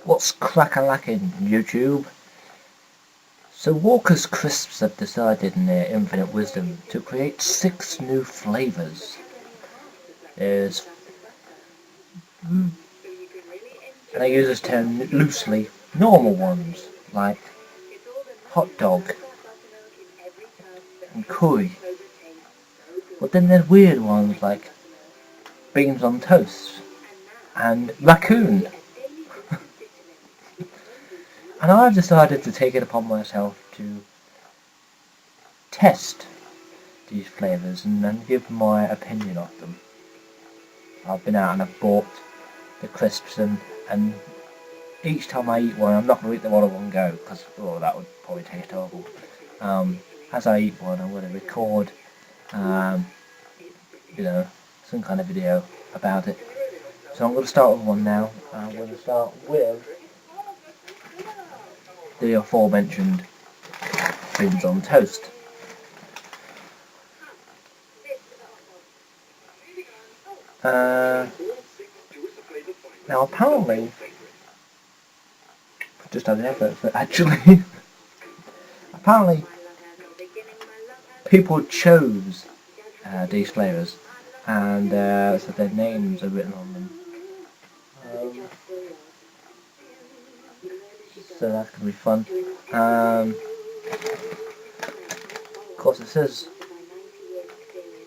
What's crack-a-lackin' YouTube? So Walker's Crisps have decided in their infinite wisdom to create 6 new flavours. There's, and I use this term loosely, normal ones like hot dog and curry. But then there's weird ones like beans on toast and raccoon. And I've decided to take it upon myself to test these flavours and then give my opinion of them. I've been out and I've bought the crisps and each time I eat one, I'm not going to eat them all in one go because that would probably taste horrible. As I eat one, I'm going to record, um, some kind of video about it. So I'm going to start with one now. I'm going to start with the aforementioned beans on toast. Now apparently, just had an effort, but actually, apparently, people chose these flavours, and so their names are written on them. So that's going to be fun. Of course, it says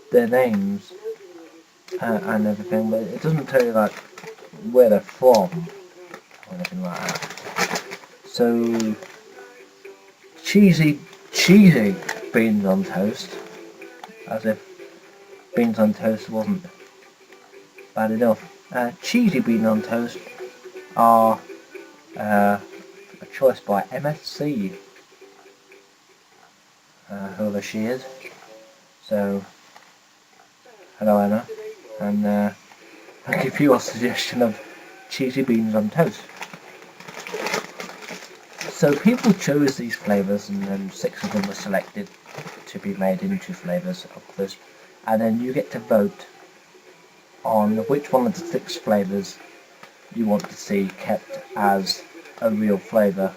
their names and everything, but it doesn't tell you like where they're from or anything like that. So cheesy beans on toast, as if beans on toast wasn't bad enough. Cheesy beans on toast are a choice by MSC, whoever she is. So hello Emma, and I'll give you a suggestion of cheesy beans on toast. So people chose these flavours and then 6 of them were selected to be made into flavours of crisp, and then you get to vote on which one of the 6 flavours you want to see kept as a real flavour,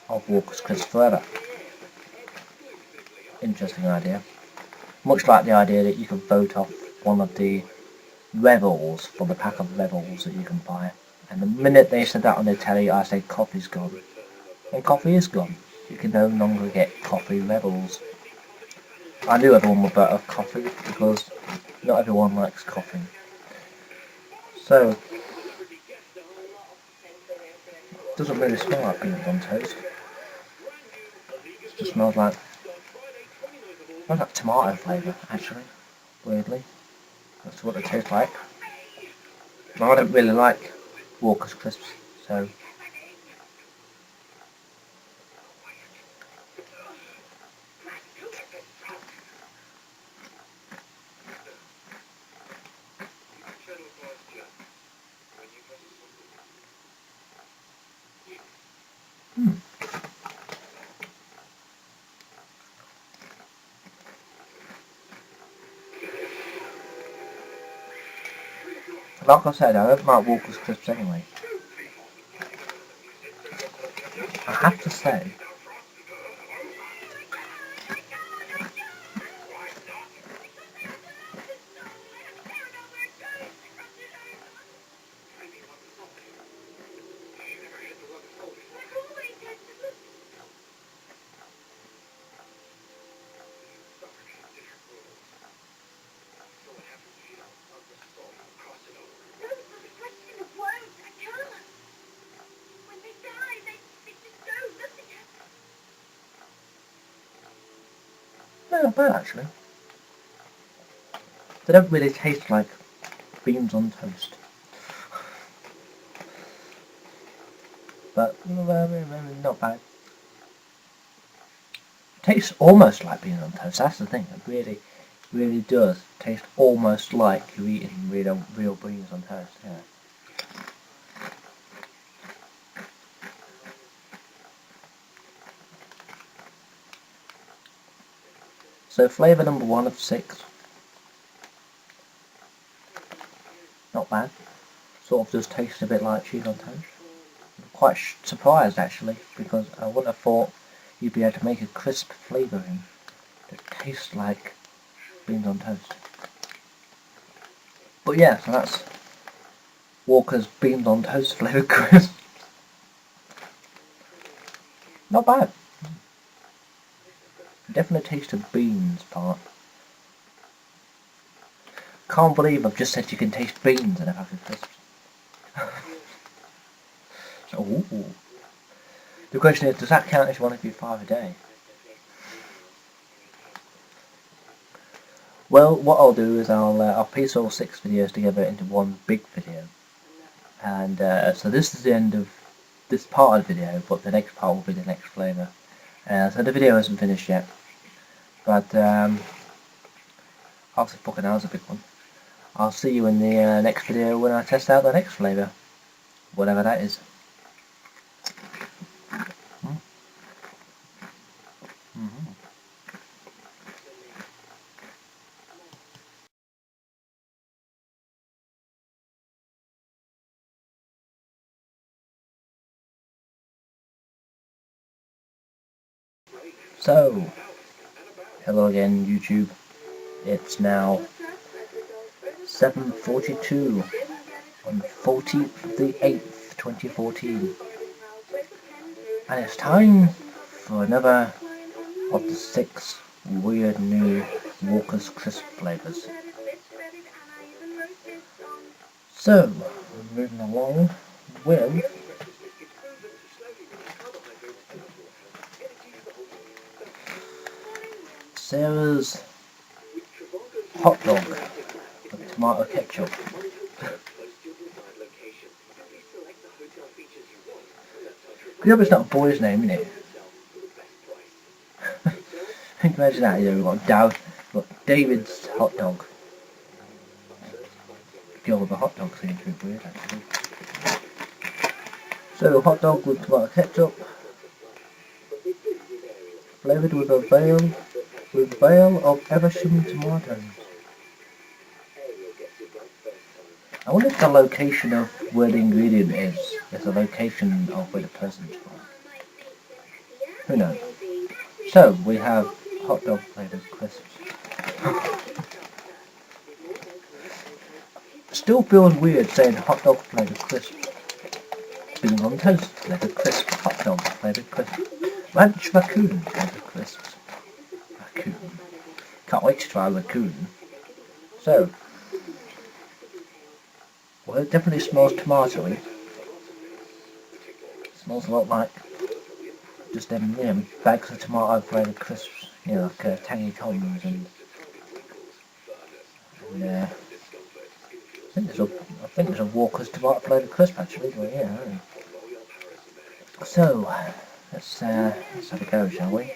of Walker's Crisp forever. Interesting idea. Much like the idea that you can vote off one of the Rebels from the pack of Rebels that you can buy. And the minute they said that on the telly, I said coffee's gone. And coffee is gone. You can no longer get coffee Rebels. I knew everyone would vote off coffee because not everyone likes coffee. So, it doesn't really smell like beans on toast. It just smells like tomato flavour, actually, weirdly. That's what it tastes like. I don't really like Walker's Crisps, so... Like I said, I don't like Walker's Crisps anyway. I have to say, they're not bad actually. They don't really taste like beans on toast. But, not bad. Tastes almost like beans on toast, that's the thing. It really does taste almost like you're eating real beans on toast, yeah. So flavour number 1 of 6. Not bad. Sort of does taste a bit like cheese on toast. quite surprised actually, because I wouldn't have thought you'd be able to make a crisp flavouring that tastes like beans on toast. But yeah, so that's Walker's beans on toast flavoured crisp. Not bad. Definitely taste of beans part. Can't believe I've just said you can taste beans in a pack of crisps. So, ooh. The question is, does that count as one of your 5 a day? Well, what I'll do is I'll piece all 6 videos together into one big video. And so this is the end of this part of the video, but the next part will be the next flavour. So the video isn't finished yet. But, also fucking hell, that was a big one. I'll see you in the next video when I test out the next flavour. Whatever that is. So, hello again YouTube. It's now 7:42 on the 14th of the 8th, 2014. And it's time for another of the 6 weird new Walker's Crisp flavours. So, moving along with Sarah's hot dog with tomato ketchup. You know it's not a boy's name, innit? Imagine that, we've got David's hot dog. Girl with a hot dog seems a bit weird actually. So, hot dog with tomato ketchup, flavoured with a veil of Eversham tomatoes. I wonder if the location of where the ingredient is the location of where the person's from. Who knows? So, we have hot dog flavoured crisps. Still feels weird saying hot dog flavoured crisps. Beans on toast flavoured crisps. Hot dog flavoured crisps. Ranch raccoon flavoured crisps. Raccoon. Can't wait to try raccoon. So, well, it definitely smells tomatoey. Smells a lot like just them, bags of tomato flavoured crisps, like tangy toms and I think there's a Walker's tomato flavoured crisp actually, but yeah. So, let's have a go, shall we?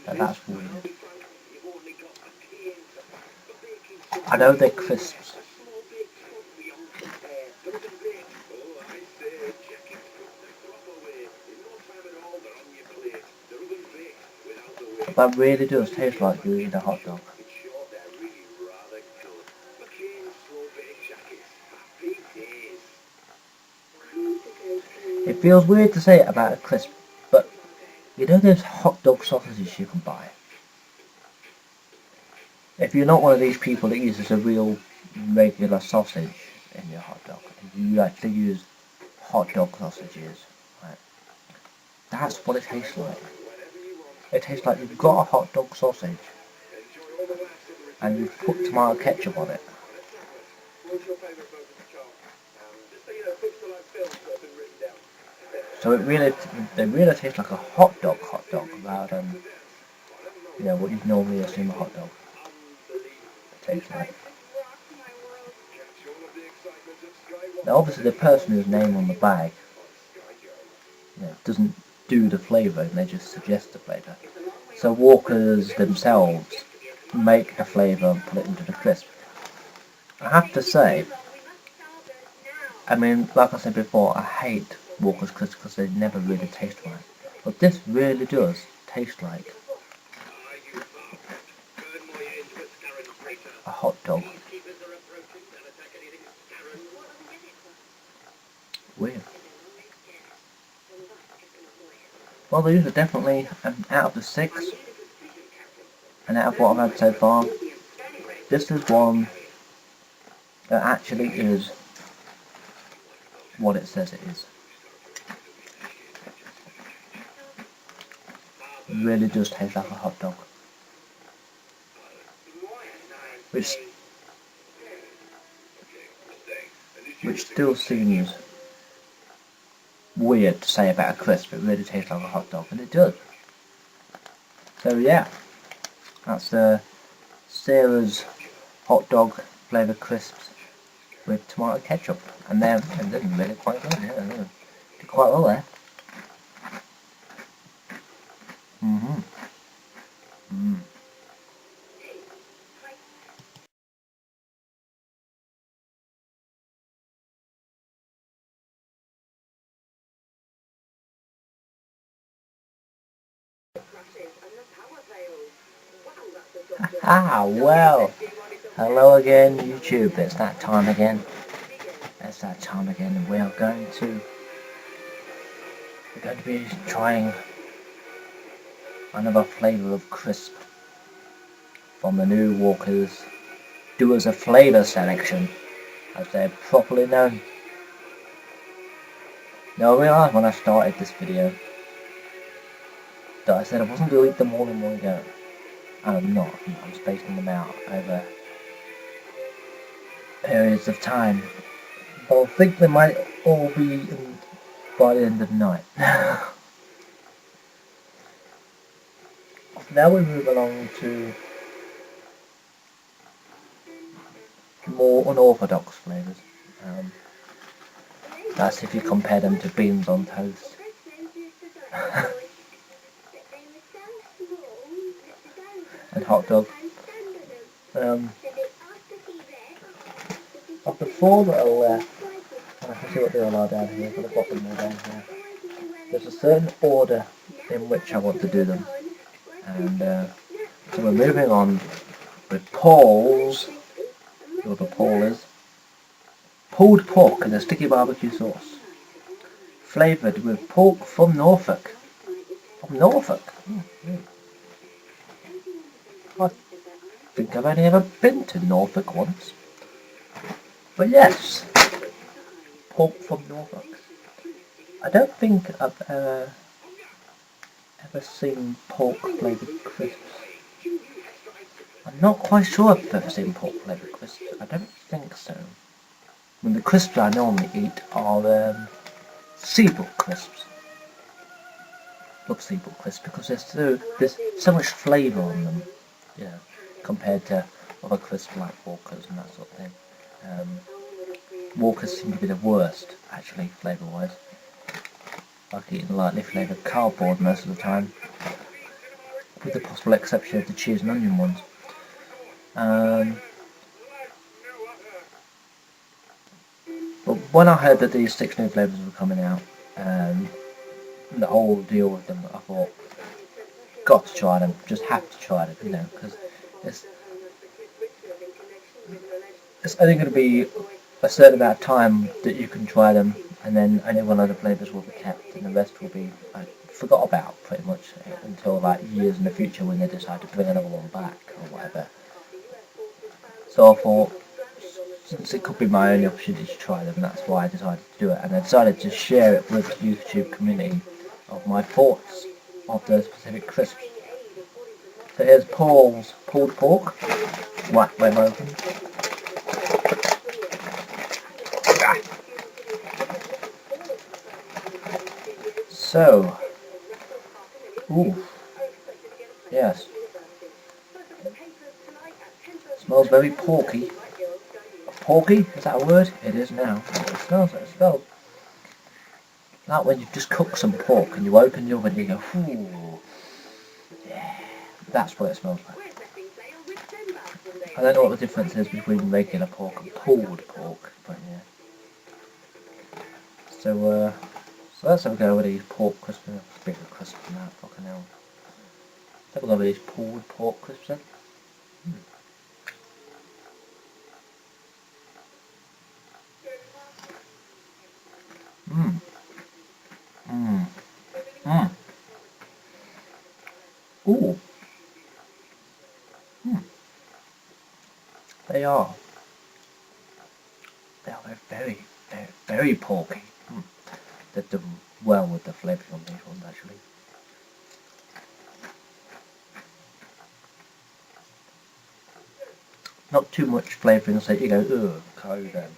Now that's weird. I know they're crisps. That really does taste like you eat a hot dog. It feels weird to say it about a crisp, but you know those hot dog sausages you can buy? If you're not one of these people that uses a real regular sausage in your hot dog, and you actually use hot dog sausages, right, that's what it tastes like. It tastes like you've got a hot dog sausage and you've put tomato ketchup on it. So they really taste like a hot dog rather than what you'd normally assume a hot dog tastes like. Now obviously the person whose name on the bag, doesn't do the flavour, and they just suggest the flavour. So Walkers themselves make the flavour and put it into the crisp. I have to say, I mean, like I said before, I hate Walker's crisps because they never really taste right. But this really does taste like a hot dog. Weird. Well, these are definitely, out of the 6, and out of what I've had so far, this is one that actually is what it says it is. It really does taste like a hot dog. Which still seems weird to say about a crisp. It really tastes like a hot dog, and it does. So yeah, that's Sarah's hot dog flavour crisps with tomato ketchup, and they're really quite good. Yeah, they did quite well there. Well, hello again YouTube, it's that time again. It's that time again, and we're going to be trying another flavour of crisp from the new Walkers Us A Flavour selection, as they're properly known. Now I realised when I started this video that I said I wasn't going to eat them all in one go. And I'm not. I'm spacing them out over periods of time. But I think they might all be eaten by the end of the night. Now we move along to more unorthodox flavours. That's if you compare them to beans on toast. And hot dog. Of the 4 that are left, and I can see what they all are down here, but I've got them all down here. There's a certain order in which I want to do them. And so we're moving on with Paul's, whoever Paul is, pulled pork in a sticky barbecue sauce, flavoured with pork from Norfolk. From Norfolk? I think I've only ever been to Norfolk once. But yes, pork from Norfolk. I don't think I've ever seen pork flavoured crisps. I'm not quite sure I've ever seen pork flavoured crisps. I don't think so. I mean, the crisps I normally eat are Seabrook crisps. Love Seabrook crisps because there's so much flavour on them, compared to other crisps like Walkers and that sort of thing. Walkers seem to be the worst, actually, flavour-wise. I like eating lightly flavoured cardboard most of the time, with the possible exception of the cheese and onion ones. But when I heard that these 6 new flavours were coming out, the whole deal with them, I thought, got to try them, just have to try them, because it's only going to be a certain amount of time that you can try them, and then only one of the flavours will be kept, and the rest will be forgot about pretty much until years in the future when they decide to bring another one back or whatever. So I thought, since it could be my only opportunity to try them, that's why I decided to do it, and I decided to share it with the YouTube community of my thoughts of those specific crisps. So here's Paul's pulled pork. Whack them open. So, yes, smells very porky. Porky? Is that a word? It is now. smells like when you just cook some pork and you open the oven and you go, ooh, yeah, that's what it smells like. I don't know what the difference is between regular pork and pulled pork, but yeah. So let's have a go with these pork crisps. A bit of crisp in that, fucking hell. Let's have a go with these pulled pork crisps then. Mmm. Mmm. Mmm. Ooh. Mmm. They are. They are very, very, very porky. Mm. They've done well with the flavours on these ones actually. Not too much flavouring so you go, ugh, can't eat them.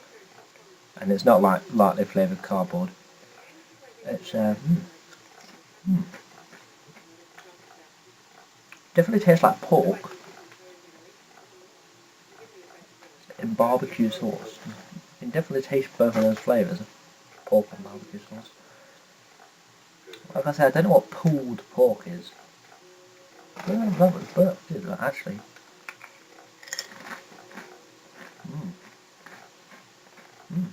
And it's not like lightly flavoured cardboard. It's definitely tastes like pork in barbecue sauce. You can definitely taste both of those flavours, pork and barbecue sauce. Like I said, I don't know what pulled pork is. I don't know what it's burped, is it, actually? Mm. Mm.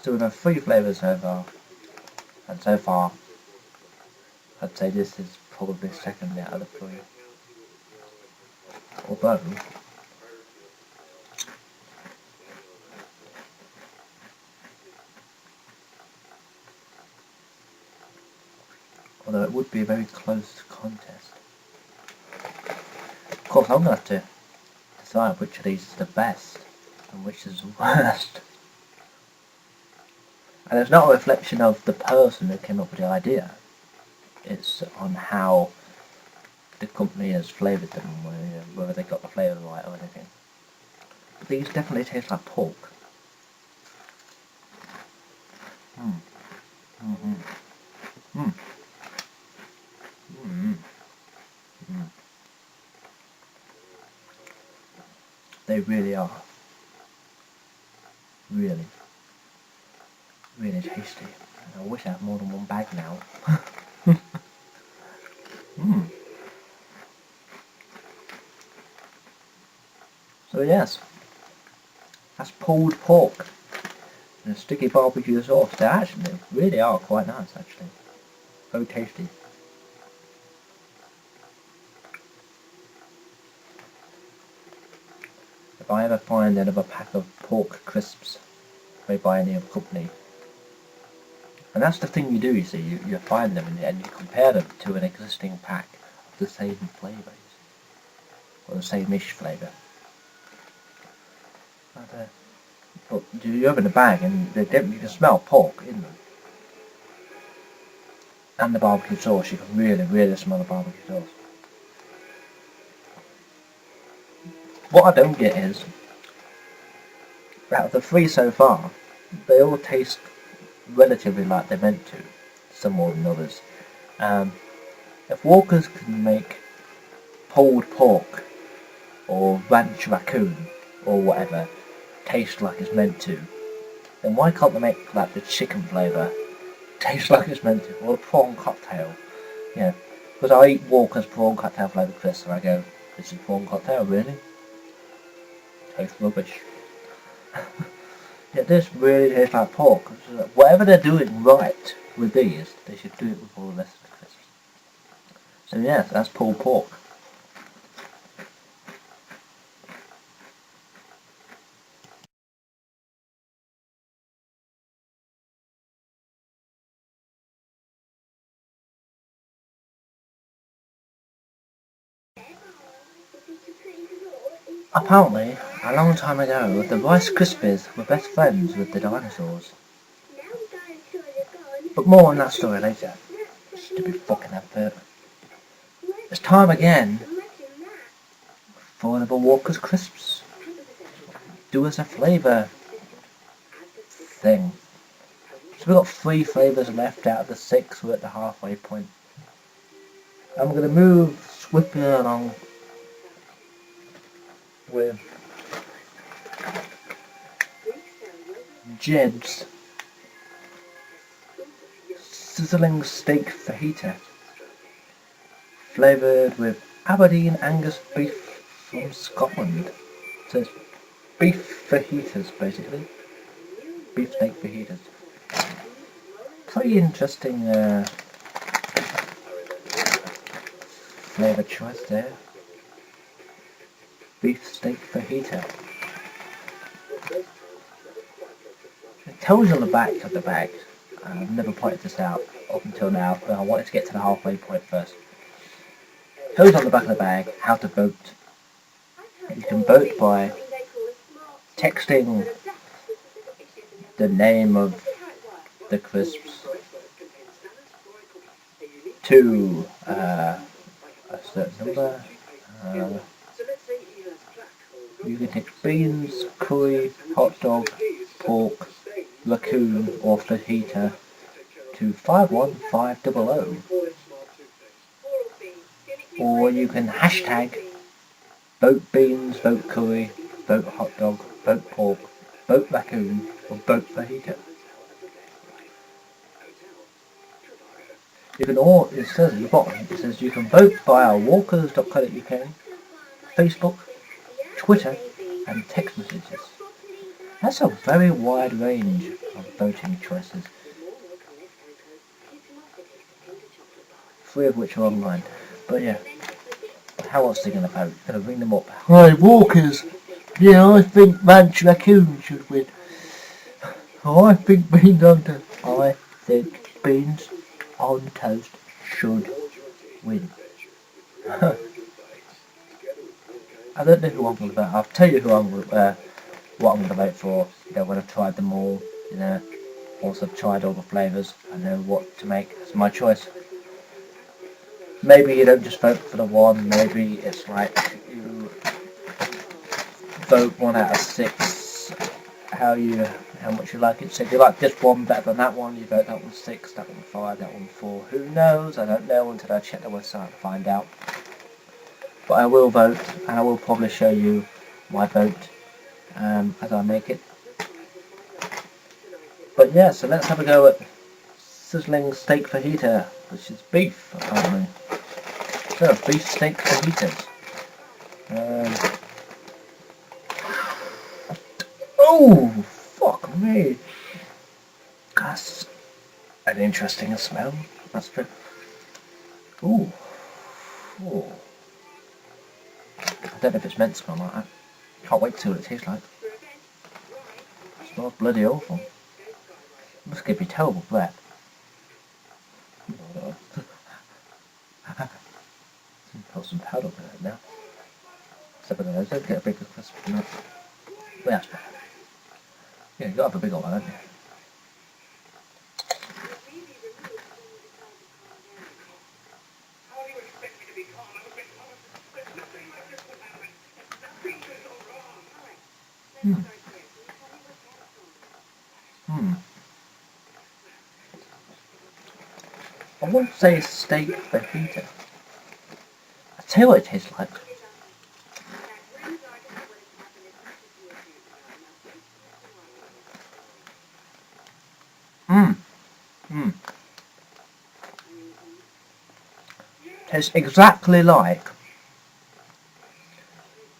So we've had 3 flavours so far, and so far I'd say this is probably second out of the 3. Although it would be a very close contest. Of course I'm going to have to decide which of these is the best and which is the worst. And it's not a reflection of the person who came up with the idea. It's on how the company has flavoured them, whether they got the flavour right or anything. But these definitely taste like pork. Mm. Mm-hmm. Mm. Mm-hmm. Mm. They really are. Really, really tasty. I wish I had more than one bag now. Mm. So yes, that's pulled pork and a sticky barbecue sauce. They actually really are quite nice actually. Very tasty. If I ever find another pack of pork crisps made by any other company, and that's the thing you do, you see, you find them and you compare them to an existing pack of the same flavours, or the same-ish flavour. But you open the bag and you can smell pork in them. And the barbecue sauce, you can really, really smell the barbecue sauce. What I don't get is, out of the 3 so far, they all taste relatively like they're meant to, some more than others. If Walkers can make pulled pork, or ranch raccoon, or whatever, taste like it's meant to, then why can't they make like the chicken flavour taste like it's meant to, or the prawn cocktail? Yeah, because I eat Walker's prawn cocktail flavoured crisps and I go, this is prawn cocktail, really? Tastes rubbish. Yeah, this really tastes like pork. Whatever they're doing right with these, they should do it with all the rest of the crisps. So yes, that's pulled pork. Apparently, a long time ago, the Rice Krispies were best friends with the dinosaurs. But more on that story later. Stupid fucking advert. It's time again for the Walker's Crisps. Do us a flavour thing. So we've got 3 flavours left out of the 6. We're at the halfway point. I'm going to move swiftly along with Jed's sizzling steak fajita, flavoured with Aberdeen Angus beef from Scotland. So it's beef fajitas basically, beef steak fajitas. Pretty interesting flavour choice there. Beef steak fajita. It tells you on the back of the bag. I've never pointed this out up until now, but I wanted to get to the halfway point first. It tells you on the back of the bag how to vote. You can vote by texting the name of the crisps to a certain number. You can text beans, curry, hot dog, pork, raccoon or fajita to 51500. Or you can hashtag vote beans, vote curry, vote hot dog, vote pork, vote raccoon or vote fajita. You can it says at the bottom, it says you can vote via walkers.co.uk, Facebook, Twitter and text messages. That's a very wide range of voting choices. 3 of which are online. But yeah, how else are they going to vote? Going to ring them up. Hi Walkers! Yeah, I think Ranch Raccoon should win. I think beans on toast. I think beans on toast should win. I don't know who I'm going to vote. I'll tell you who I'm what I'm going to vote for. You know, when I've tried them all, you know, once I've tried all the flavours, I know what to make. It's my choice. Maybe you don't just vote for the one. Maybe it's like you vote 1 out of 6. How much you like it. So if you like this one better than that one, you vote that one 6, that one 5, that one 4. Who knows? I don't know until I check the website to find out. But I will vote, and I will probably show you my vote as I make it. But yeah, so let's have a go at sizzling steak fajita, which is beef apparently. So beef steak fajitas. Oh, fuck me! That's an interesting smell. That's true. Ooh. Ooh. I don't know if it's meant to smell like that. Can't wait to see what it tastes like. It smells bloody awful. It must give me terrible breath. Put some powder in it now. Except for those, don't get a bigger crisp from that. But that's better. Yeah, you gotta have a big one, haven't you? I wouldn't say steak fajita. I'll tell you what it tastes like. Tastes exactly like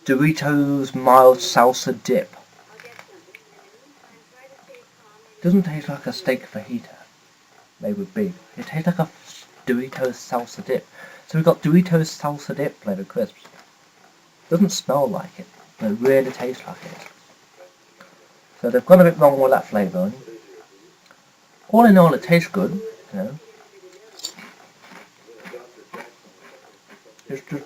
Doritos mild salsa dip. Doesn't taste like a steak fajita made with beef. It tastes like a Doritos salsa dip. So we've got Doritos salsa dip flavoured crisps. Doesn't smell like it, but it really tastes like it. So they've gone a bit wrong with that flavouring. All in all, it tastes good, you know. It's just,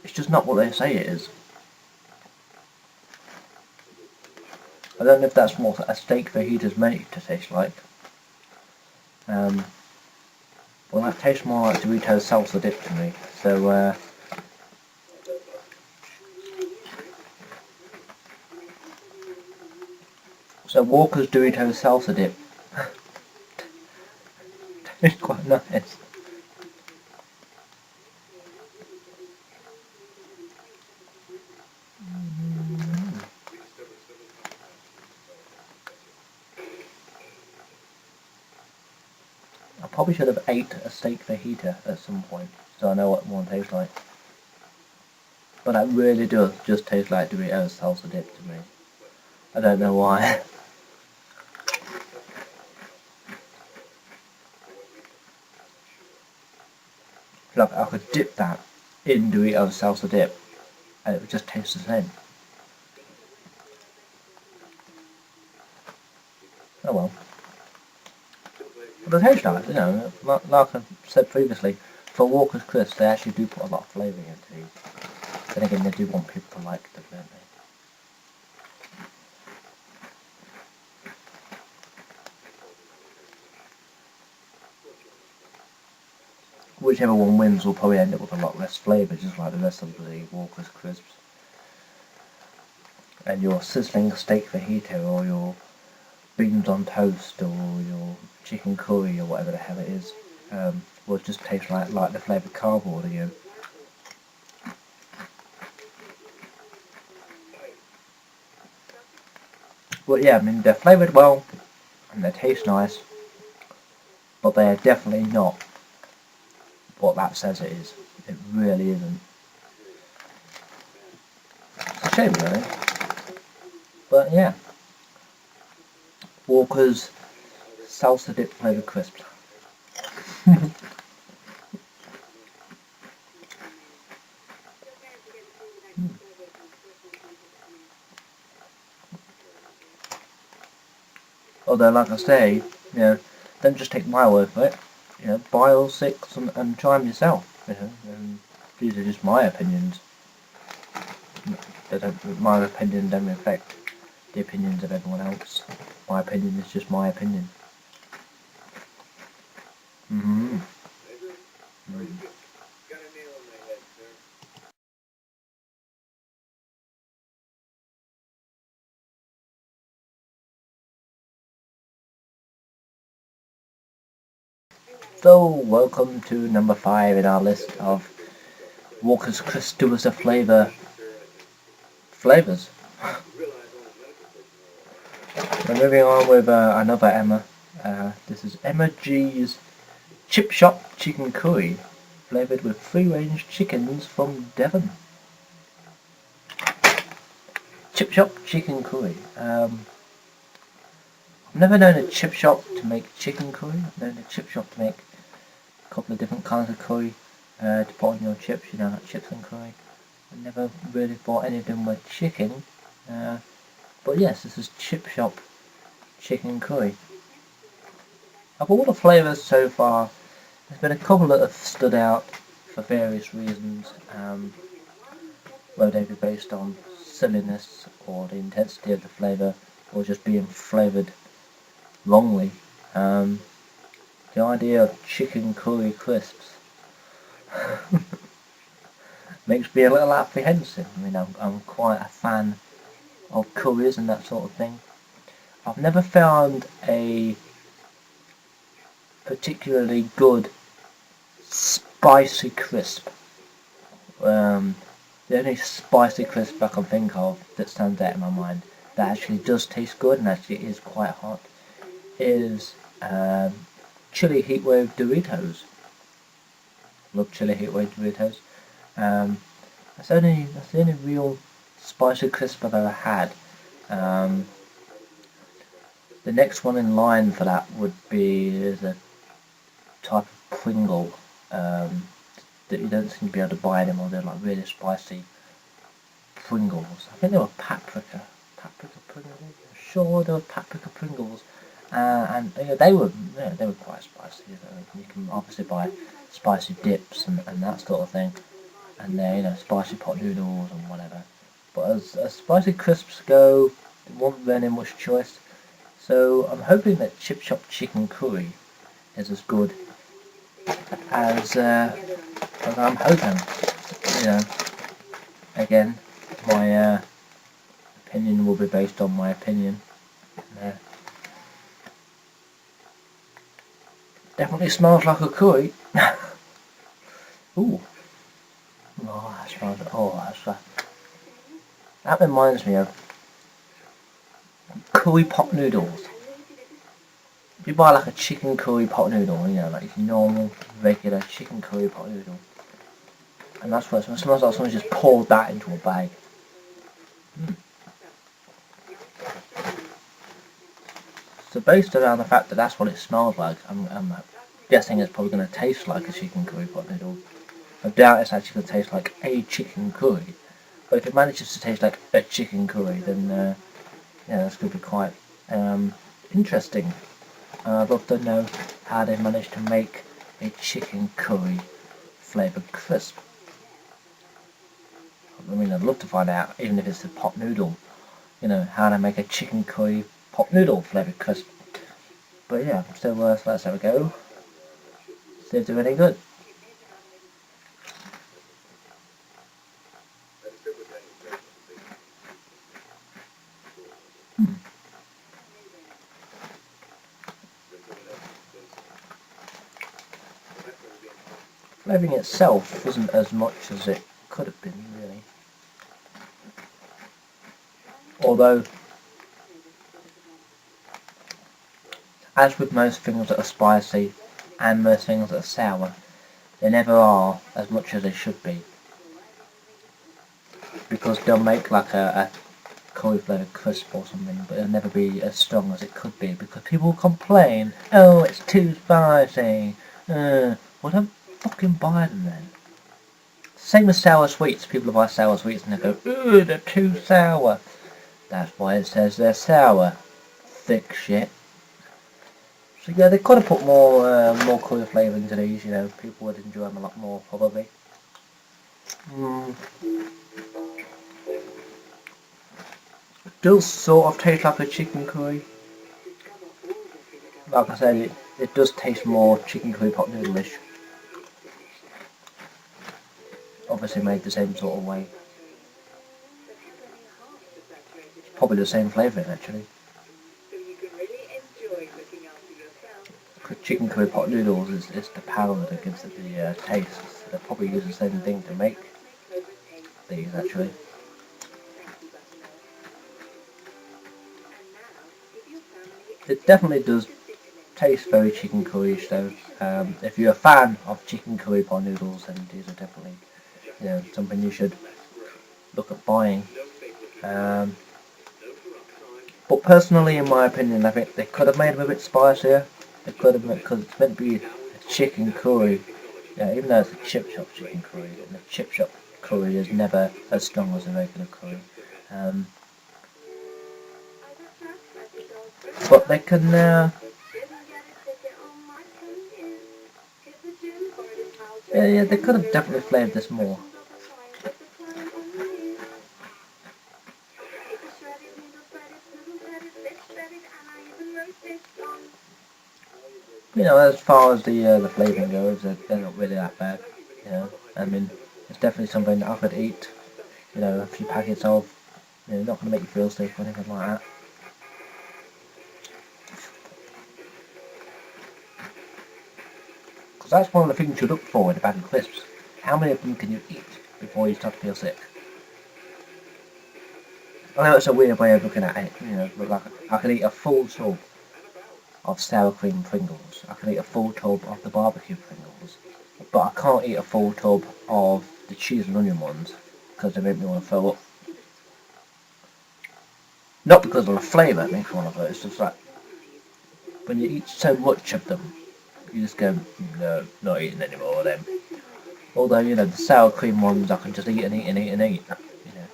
It's just not what they say it is. I don't know if that's what a steak fajita's made to taste like. Well, that tastes more like Doritos salsa dip to me. So Walker's Doritos salsa dip. It's quite nice. I probably should have ate a steak fajita at some point, so I know what one tastes like. But it really does just taste like Doritos salsa dip to me. I don't know why. Like I could dip that in Doritos salsa dip, and it would just taste the same. Oh well. But the taste nice, you know. Like I said previously, for Walker's Crisps, they actually do put a lot of flavour into these. Then again, they do want people to like them, don't they? Whichever one wins will probably end up with a lot less flavour, just like the rest of the Walker's Crisps. And your sizzling steak fajita, or your beans on toast, or your chicken curry, or whatever the hell it is, will just taste like the flavoured cardboard again. But yeah, I mean, they're flavoured well, and they taste nice, but they are definitely not what that says it is. It really isn't. It's a shame, really. But yeah, Walker's salsa dip flavoured crisps. Although, like I say, you know, don't just take my word for it. You know, buy all six and try them yourself. You know, and these are just my opinions. They don't. My opinion don't reflect the opinions of everyone else. My opinion is just my opinion. Mm-hmm. Mm. So, welcome to number 5 in our list of Walker's Crisp Us A Flavour flavours. We're moving on with another Emma. This is Emma G's Chip Shop Chicken Curry, flavoured with free-range chickens from Devon. Chip Shop Chicken Curry. I've never known a chip shop to make chicken curry. I've known a chip shop to make a couple of different kinds of curry to put on your chips, you know, like chips and curry. I never really thought any of them were chicken. But yes, this is Chip Shop Chicken Curry. Of all the flavours so far, there's been a couple that have stood out for various reasons, whether they be based on silliness or the intensity of the flavour, or just being flavoured wrongly. The idea of chicken curry crisps makes me a little apprehensive. I mean, I'm quite a fan of curries and that sort of thing. I've never found a particularly good spicy crisp. The only spicy crisp I can think of that stands out in my mind that actually does taste good and actually is quite hot is chili heatwave Doritos. Love chili heatwave Doritos. That's the only real spicy crisp I've ever had. Um, the next one in line for that would be the type of Pringle that you don't seem to be able to buy anymore. They're like really spicy Pringles. I think they were paprika Pringles. I'm sure they were paprika Pringles, and they were quite spicy. You can obviously buy spicy dips and that sort of thing, and they're spicy pot noodles and whatever. But as spicy crisps go, there wasn't really much choice. So I'm hoping that Chip Shop Chicken Curry is as good as I'm hoping. You know, again, my opinion will be based on my opinion. Uh, Definitely smells like a curry. Ooh. Oh, that smells. Oh, that reminds me of curry pot noodles. If you buy like a chicken curry pot noodle, you know, like your normal, regular chicken curry pot noodle, and that's what it smells like. Someone's just poured that into a bag. So based around the fact that that's what it smells like, I'm guessing it's probably going to taste like a chicken curry pot noodle. I doubt it's actually going to taste like a chicken curry. But if it manages to taste like a chicken curry, then yeah, that's going to be quite interesting. I'd love to know how they managed to make a chicken curry flavoured crisp. I mean, I'd love to find out, even if it's a pot noodle, you know, how to make a chicken curry pot noodle flavoured crisp. But yeah, so let's have a go. See if they're any good. Flavouring itself wasn't as much as it could have been, really. Although, as with most things that are spicy and most things that are sour, they never are as much as they should be. Because they'll make like a curry flavoured crisp or something, but it'll never be as strong as it could be because people complain, oh, it's too spicy. Well, don't fucking buy them then. Same with sour sweets. People buy sour sweets and they go, ooh, they're too sour. That's why it says they're sour. Thick shit. So yeah, they could have put more curry flavour into these, you know. People would enjoy them a lot more, probably. It does sort of taste like a chicken curry. Like I said, it does taste more chicken curry pot noodle-ish. Obviously made the same sort of way. It's probably the same flavouring actually. Chicken curry pot noodles is the powder that gives it the taste. They probably use the same thing to make these actually. It definitely does taste very chicken curry-ish though. If you're a fan of chicken curry pot noodles, then these are definitely, you know, something you should look at buying. But personally, in my opinion, I think they could have made them a bit spicier. They could have, because it's meant to be a chicken curry. Yeah, even though it's a chip shop chicken curry, and the chip shop curry is never as strong as a regular curry. But they can, yeah, they could have definitely flavoured this more. You know, as far as the flavouring goes, they're not really that bad. You know, I mean, it's definitely something that I could eat. You know, a few packets of. You know, not going to make you feel sick or anything like that. Because that's one of the things you look for in a bag of crisps. How many of them can you eat before you start to feel sick? I know it's a weird way of looking at it. You know, but like I could eat a full tub of sour cream Pringles. I can eat a full tub of the barbecue Pringles. But I can't eat a full tub of the cheese and onion ones because they make me want to throw up. Not because of the flavour it makes me want to throw up, it's just like when you eat so much of them, you just go, no, not eating any more of them. Although, you know, the sour cream ones I can just eat and eat and eat and eat. You know.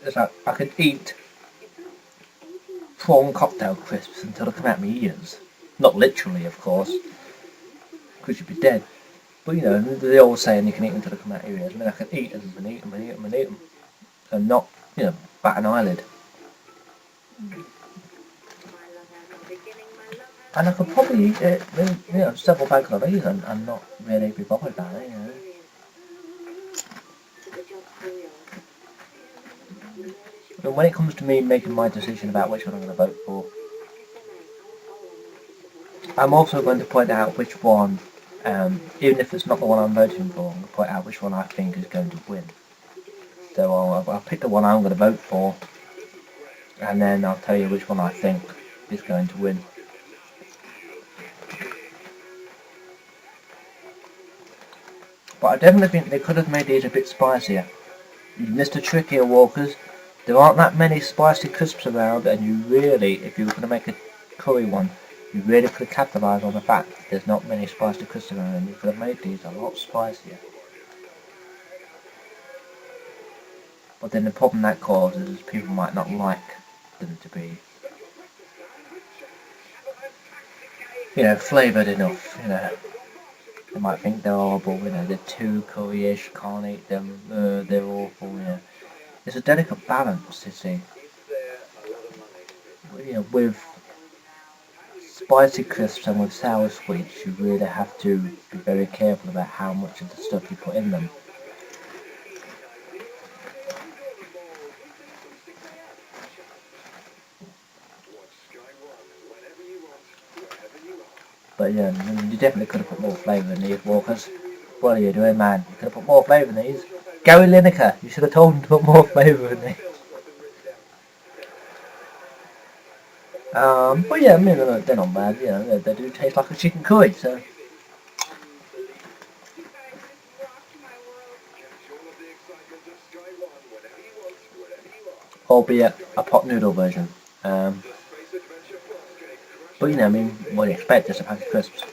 It's like I could eat prawn cocktail crisps until they come out my ears. Not literally, of course, because you'd be dead. But you know, they always saying you can eat them until they come out your ears. I mean, I can eat them and eat them and eat them and eat them, and not, you know, bat an eyelid. And I could probably eat it, you know, several bags of these and not really be bothered about it, you know. And when it comes to me making my decision about which one I'm going to vote for, I'm also going to point out which one, even if it's not the one I'm voting for, I'm going to point out which one I think is going to win. So I'll pick the one I'm going to vote for, and then I'll tell you which one I think is going to win. But I definitely think they could have made these a bit spicier. You missed a trick here, Walkers. There aren't that many spicy crisps around, and you really, if you were going to make a curry one, you really could have capitalised on the fact that there's not many spicy crisps around, and you could have made these a lot spicier. But then the problem that causes is people might not like them to be, flavoured enough, They might think they're horrible, they're too curry-ish, can't eat them, they're awful, It's a delicate balance, you see. With spicy crisps and with sour sweets, you really have to be very careful about how much of the stuff you put in them. But yeah, you definitely could have put more flavour in these, Walkers. What are you doing, man? You could have put more flavour in these. Gary Lineker, you should have told him to put more flavour in these. But yeah, they're not bad, they do taste like a chicken curry, so. Albeit a pot noodle version. But what do you expect, just a pack of crisps.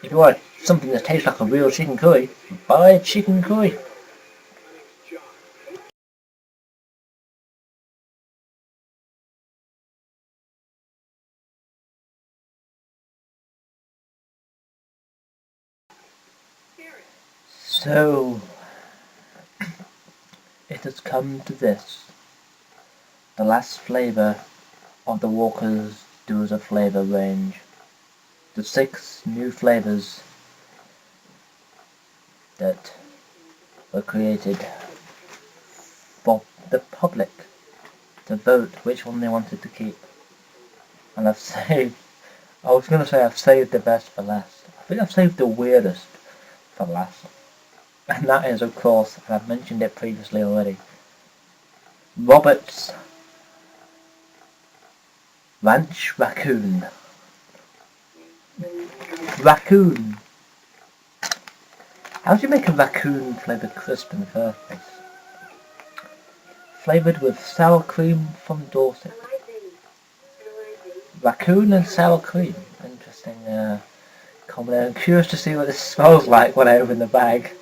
If you want something that tastes like a real chicken curry, buy a chicken curry. So, it has come to this. The last flavour of the Walker's Us A Flavour range. The 6 new flavours that were created for the public to vote which one they wanted to keep. And I've saved the best for last. I think I've saved the weirdest for last. And that is, of course, and I've mentioned it previously already, Robert's Ranch Raccoon. Raccoon! How do you make a raccoon flavoured crisp in the first place? Flavoured with sour cream from Dorset. Raccoon and sour cream. Interesting combination. I'm curious to see what this smells like when I open the bag.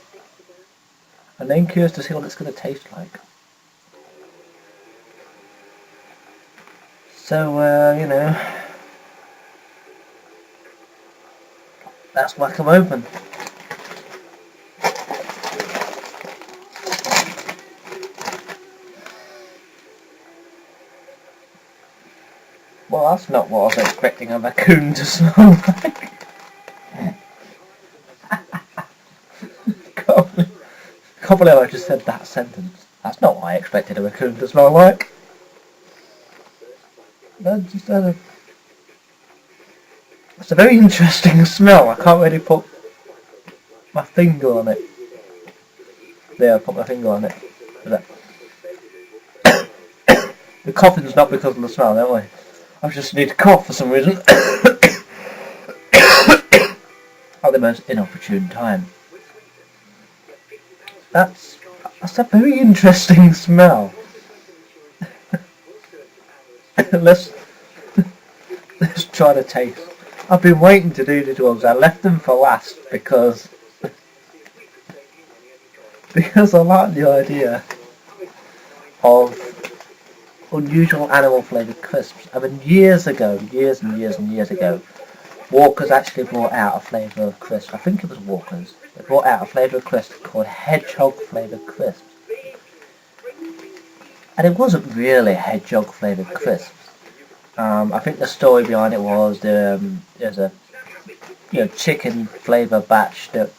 And then curious to see what it's going to taste like. So, that's whack 'em open. Well, that's not what I was expecting a raccoon to smell like. Can't believe I just said that sentence. That's not what I expected a raccoon to smell like. It's a very interesting smell. I can't really put my finger on it. There, I put my finger on it. The coughing's not because of the smell, don't I? I just need to cough for some reason. At the most inopportune time. That's a very interesting smell. let's try to taste. I've been waiting to do these ones. I left them for last because I like the idea of unusual animal flavoured crisps. I mean, years and years ago, Walker's actually brought out a flavour of crisp. I think it was Walker's. They brought out a flavour of crisp called hedgehog flavoured crisps. And it wasn't really hedgehog flavoured crisps. I think the story behind it was there's a chicken flavour batch that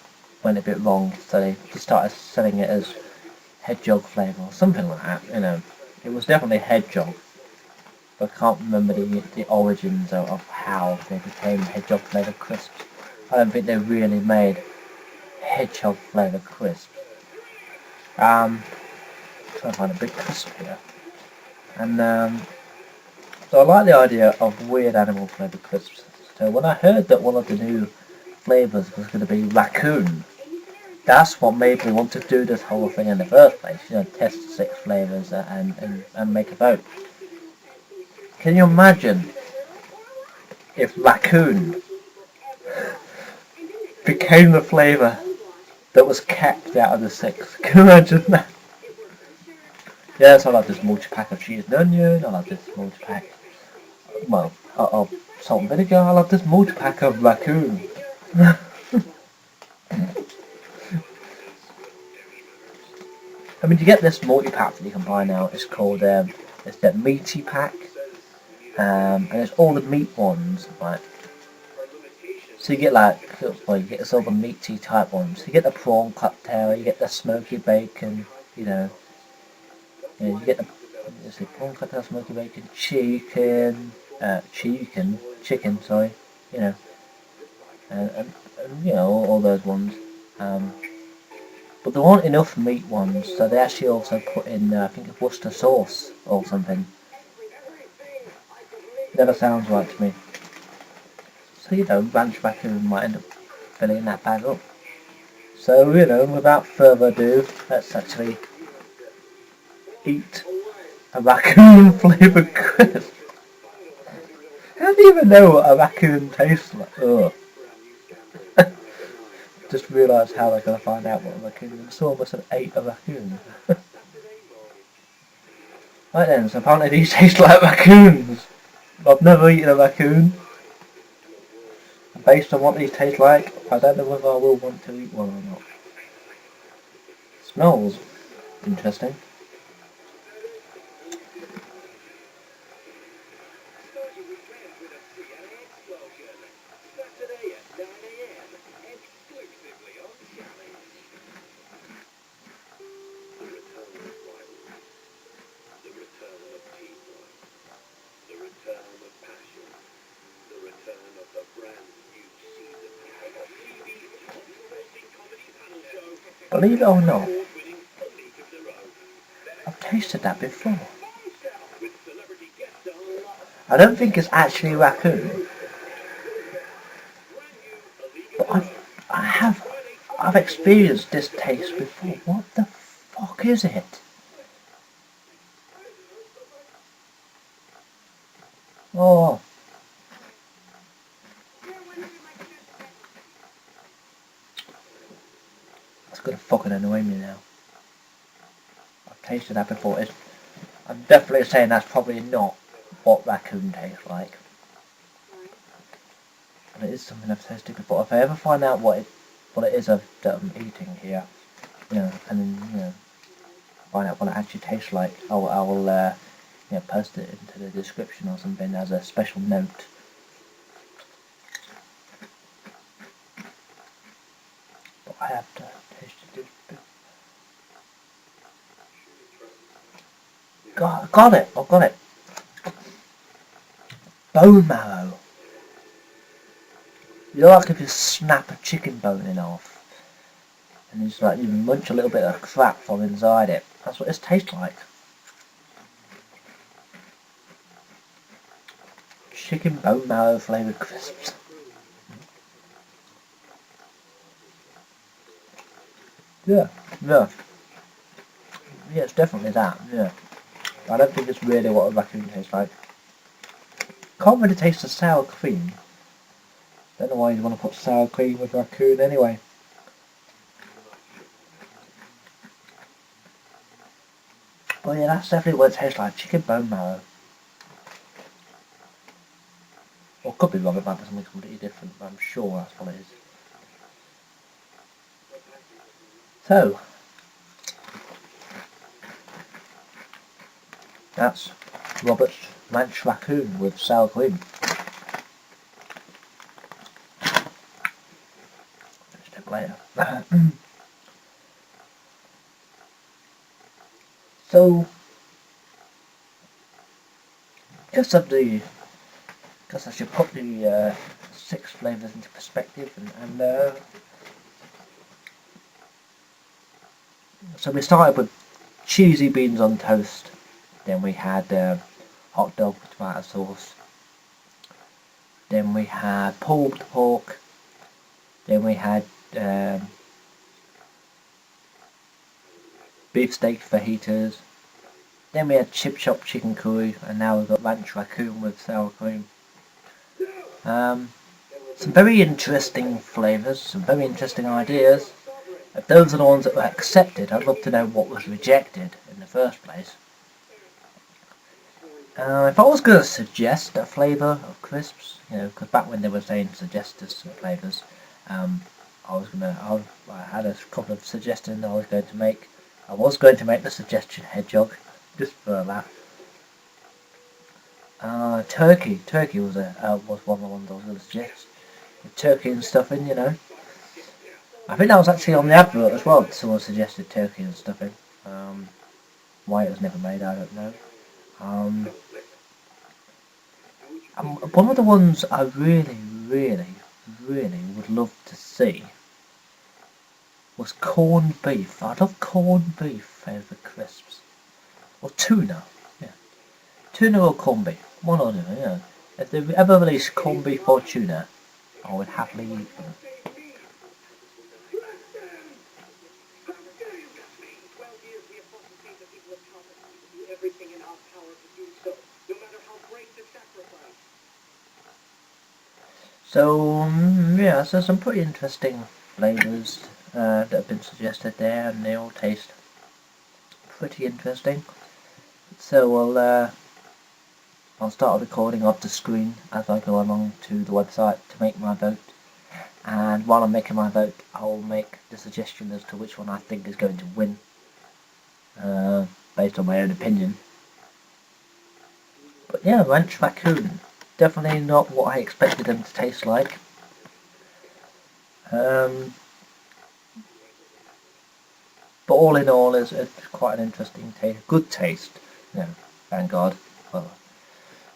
went a bit wrong, so they started selling it as hedgehog flavour or something like that. It was definitely hedgehog. I can't remember the origins of how they became hedgehog flavoured crisps. I don't think they really made hedgehog flavoured crisps. Trying to find a big crisp here. And so I like the idea of weird animal flavoured crisps. So when I heard that one of the new flavours was going to be raccoon, that's what made me want to do this whole thing in the first place. You know, test 6 flavours and make a vote. Can you imagine if raccoon became the flavour that was kept out of the 6? Can you imagine that? Yes, I love this multi-pack of cheese and onion. I love this multi-pack, well, of salt and vinegar. I love this multi-pack of raccoon. I mean, you get this multi-pack that you can buy now. It's called, it's the meaty pack. And it's all the meat ones, right? So you get like, well, you get all the meaty type ones. You get the prawn cocktail, you get the smoky bacon, you know. You get the prawn cocktail, smoky bacon, chicken, sorry, you know, and you know, all those ones. But there aren't enough meat ones, so they actually also put in, I think, Worcester sauce or something. Never sounds right to me. So, you know, ranch raccoon might end up filling that bag up. So, you know, without further ado, let's actually eat a raccoon flavoured crisp. How do you even know what a raccoon tastes like? Ugh. Just realised how they're going to find out what a raccoon is. So I must have ate a raccoon. Right then, so apparently these taste like raccoons. I've never eaten a raccoon. Based on what these taste like, I don't know whether I will want to eat one or not. Smells interesting. Believe it or not, I've tasted that before. I don't think it's actually raccoon, but I've experienced this taste before. What the fuck is it? Oh, it's gonna fucking annoy me now. I've tasted that before. I'm definitely saying that's probably not what raccoon tastes like. And it is something I've tasted before. If I ever find out what it is that I'm eating here, you know, and then, you know, find out what it actually tastes like, I will you know, post it into the description or something as a special note. But I have to taste this bit. Got it! I've got it! Bone marrow. You know, like if you snap a chicken bone in half, and it's like you munch a little bit of crap from inside it. That's what this tastes like. Chicken bone marrow flavoured crisps. Yeah, yeah. Yeah, it's definitely that, yeah. I don't think it's really what a raccoon tastes like. Can't really taste the sour cream. Don't know why you'd want to put sour cream with raccoon anyway. But yeah, that's definitely what it tastes like. Chicken bone marrow. Or could be wrong, it might be something completely different, but I'm sure that's what it is. So, that's Robert's Ranch Raccoon with sour cream. Step later. So, guess I should put the 6 flavours into perspective, and so we started with cheesy beans on toast. Then we had hot dog with tomato sauce. Then we had pulled pork. Then we had beefsteak fajitas. Then we had chip shop chicken curry, and now we've got ranch raccoon with sour cream. Some very interesting flavours, some very interesting ideas. If those are the ones that were accepted, I'd love to know what was rejected in the first place. If I was going to suggest a flavour of crisps, because back when they were saying suggest us some flavours, I had a couple of suggestions I was going to make. I was going to make the suggestion hedgehog, just for a laugh. Turkey was one of the ones I was going to suggest. With turkey and stuffing, I think that was actually on the advert as well. Someone suggested turkey and stuffing. Why it was never made, I don't know. One of the ones I really, really, really would love to see was corned beef. I love corned beef over crisps. Or tuna. Yeah. Tuna or corned beef. One or the other, If they ever release corned beef or tuna, I would happily eat them. So, yeah, so some pretty interesting flavours that have been suggested there, and they all taste pretty interesting. So I'll start recording off the screen as I go along to the website to make my vote. And while I'm making my vote, I'll make the suggestion as to which one I think is going to win, based on my own opinion. But yeah, ranch raccoon. Definitely not what I expected them to taste like. But all in all, it's quite an interesting taste, good taste. Thank God. Well,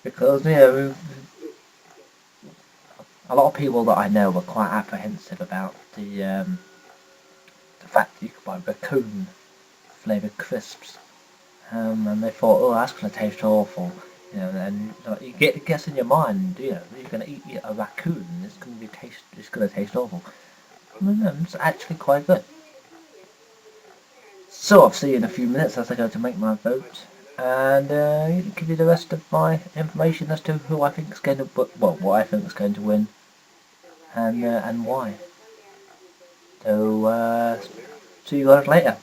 because a lot of people that I know were quite apprehensive about the fact that you could buy raccoon flavoured crisps, and they thought, oh, that's going to taste awful. And you guess in your mind, you're going to eat a raccoon. It's going to taste awful. No, it's actually quite good. So I'll see you in a few minutes as I go to make my vote, and give you the rest of my information as to who I think is going to, what I think is going to win, and why. So see you guys later.